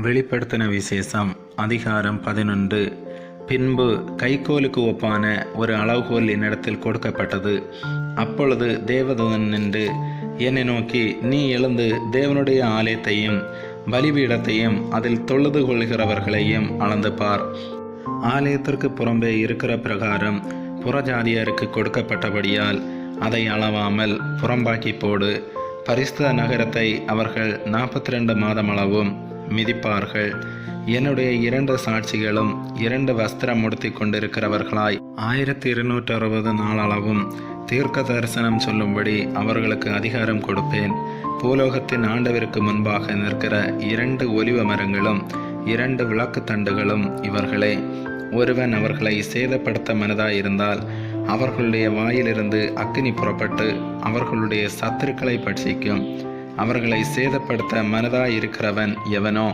வெளிப்படுத்தின விசேஷம் அதிகாரம் 11. பின்பு கைக்கோலுக்கு ஒப்பான ஒரு அளவுகோல் என்னிடத்தில் கொடுக்கப்பட்டது. அப்பொழுது தேவதூதன் நின்று என்னை நோக்கி, நீ எழுந்து தேவனுடைய ஆலயத்தையும் பலிபீடத்தையும் அதில் தொழுது கொள்கிறவர்களையும் அளந்து பார். ஆலயத்திற்கு புறம்பே இருக்கிற பிரகாரம் புறஜாதியருக்கு கொடுக்கப்பட்டபடியால் அதை அளவாமல் புறம்பாக்கி போடு. பரிசுத்த நகரத்தை அவர்கள் 42 மாதம் அளவும் மிதிப்பார்கள். என்னுடைய 2 சாட்சிகளும் 2 வஸ்திரம் உடுத்தி கொண்டிருக்கிறவர்களாய் 1260 நாளளவும் தீர்க்க தரிசனம் சொல்லும்படி அவர்களுக்கு அதிகாரம் கொடுப்பேன். பூலோகத்தின் ஆண்டவருக்கு முன்பாக நிற்கிற 2 ஒலிவ மரங்களும் 2 விளக்கு தண்டுகளும் இவர்களே. ஒருவன் அவர்களை சேதப்படுத்த மனதாயிருந்தால் அவர்களுடைய வாயிலிருந்து அக்கினி புறப்பட்டு அவர்களுடைய சத்துருக்களை பட்சிக்கும். அவர்களை சேதப்படுத்த மனதாயிருக்கிறவன் எவனோ